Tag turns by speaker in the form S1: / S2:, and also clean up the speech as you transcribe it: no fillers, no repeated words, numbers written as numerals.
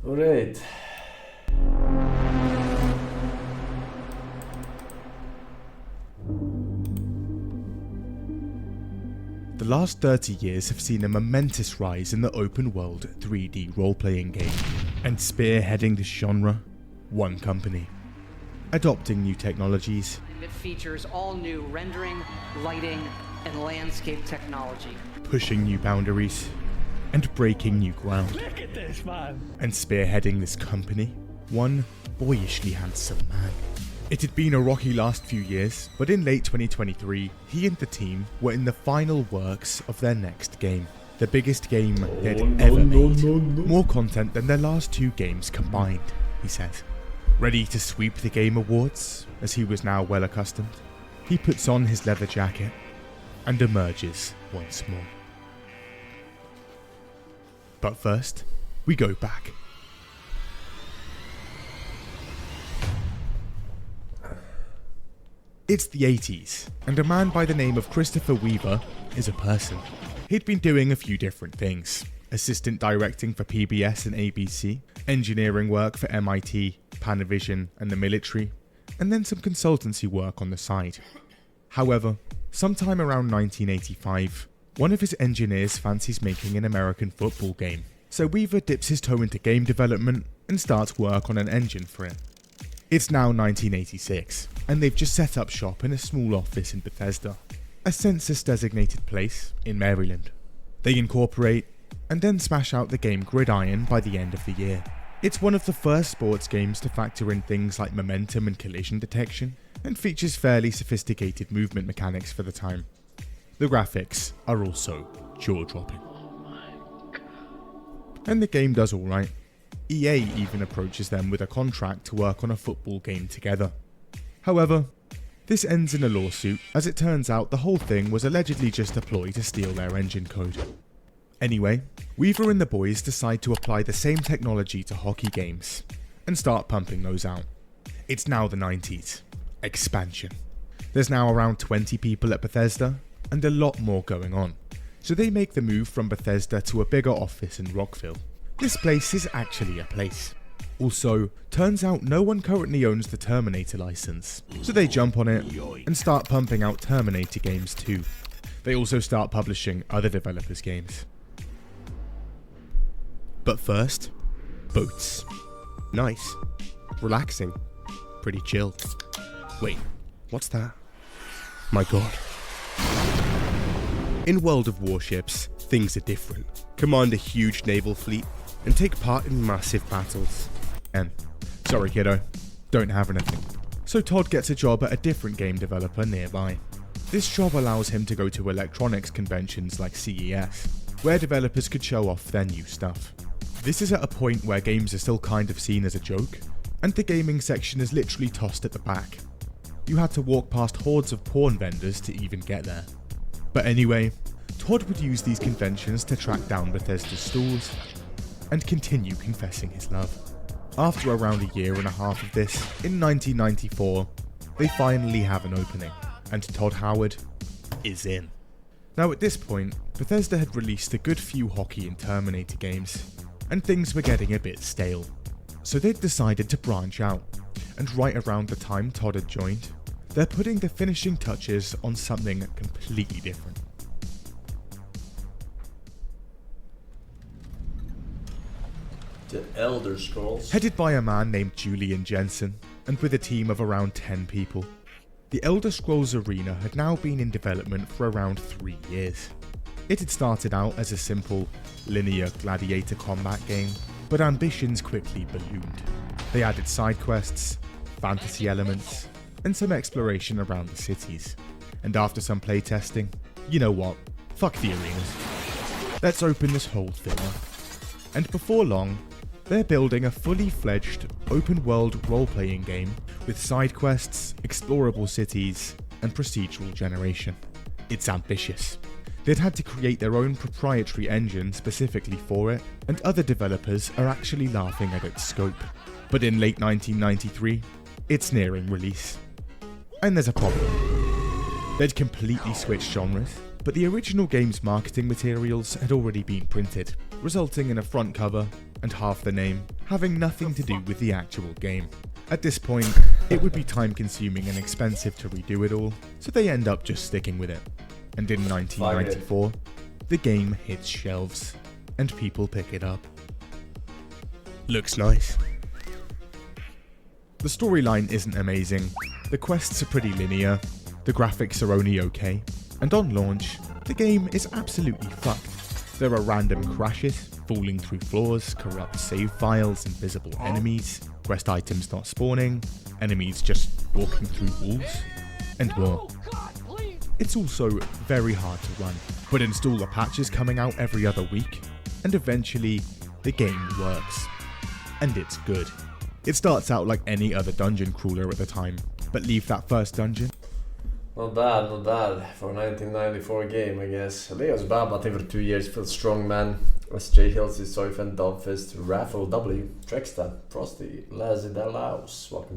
S1: Alright.
S2: The last 30 years have seen a momentous rise in the open-world 3D role-playing game, and spearheading this genre, one company. Adopting new technologies,
S3: It features all new rendering, lighting, and landscape technology.
S2: pushing new boundaries, and breaking new ground.
S4: Look at this, man.
S2: And spearheading this company, one boyishly handsome man. It had been a rocky last few years, but in late 2023, he and the team were in the final works of their next game. The biggest game they'd ever made. More content than their last two games combined, he said. Ready to sweep the Game Awards, as he was now well accustomed, he puts on his leather jacket and emerges once more. But first, we go back. It's the 80s, and a man by the name of Christopher Weaver is a person. He'd been doing a few different things. Assistant directing for PBS and ABC, engineering work for MIT, Panavision and the military, and then some consultancy work on the side. However, sometime around 1985, one of his engineers fancies making an American football game, so Weaver dips his toe into game development and starts work on an engine for it. It's now 1986, and they've just set up shop in a small office in Bethesda, a census-designated place in Maryland. They incorporate and then smash out the game Gridiron by the end of the year. It's one of the first sports games to factor in things like momentum and collision detection, and features fairly sophisticated movement mechanics for the time. The graphics are also jaw-dropping. And the game does alright. EA even approaches them with a contract to work on a football game together. However, this ends in a lawsuit, as it turns out the whole thing was allegedly just a ploy to steal their engine code. Anyway, Weaver and the boys decide to apply the same technology to hockey games, and start pumping those out. It's now the 90s. Expansion. There's now around 20 people at Bethesda, and a lot more going on, so they make the move from Bethesda to a bigger office in Rockville. This place is actually a place. Also, turns out no one currently owns the Terminator license, so they jump on it and start pumping out Terminator games too. They also start publishing other developers' games. But first, boats. Nice. Relaxing. Pretty chill. Wait, what's that? My god. In World of Warships, things are different. Command a huge naval fleet and take part in massive battles. And, sorry kiddo, don't have anything. So Todd gets a job at a different game developer nearby. This job allows him to go to electronics conventions like CES, where developers could show off their new stuff. This is at a point where games are still kind of seen as a joke, and the gaming section is literally tossed at the back. You had to walk past hordes of porn vendors to even get there. But anyway, Todd would use these conventions to track down Bethesda's stalls, and continue confessing his love. After around a year and a half of this, in 1994, they finally have an opening, and Todd Howard is in. Now at this point, Bethesda had released a good few hockey and Terminator games, and things were getting a bit stale. So they'd decided to branch out, and right around the time Todd had joined, they're putting the finishing touches on something completely different.
S1: The Elder Scrolls.
S2: Headed by a man named Julian Jensen, and with a team of around 10 people, the Elder Scrolls Arena had now been in development for around 3 years. It had started out as a simple, linear gladiator combat game, but ambitions quickly ballooned. They added side quests, fantasy elements, and some exploration around the cities. And after some playtesting, you know what, fuck the arenas. Let's open this whole thing up. And before long, they're building a fully fledged, open-world role-playing game with side quests, explorable cities, and procedural generation. It's ambitious. They'd had to create their own proprietary engine specifically for it, and other developers are actually laughing at its scope. But in late 1993, it's nearing release. And there's a problem. They'd completely switched genres, but the original game's marketing materials had already been printed, resulting in a front cover and half the name having nothing to do with the actual game. At this point, it would be time consuming and expensive to redo it all, so they end up just sticking with it. And in 1994, the game hits shelves, and people pick it up. Looks nice. The storyline isn't amazing, the quests are pretty linear, the graphics are only okay, and on launch, the game is absolutely fucked. There are random crashes, falling through floors, corrupt save files, invisible enemies, quest items not spawning, enemies just walking through walls, and more. It's also very hard to run, but installer patches coming out every other week, and eventually, the game works. And it's good. It starts out like any other dungeon crawler at the time, but leave that first dungeon.
S1: Not bad, not bad. For a 1994 game, I guess. Leo's bad, but over 2 years for Strongman. SJ Hills, Soyfen, Dogfist, Raffle W, Trexta, Frosty, Lazzy Dalaus. Welcome back.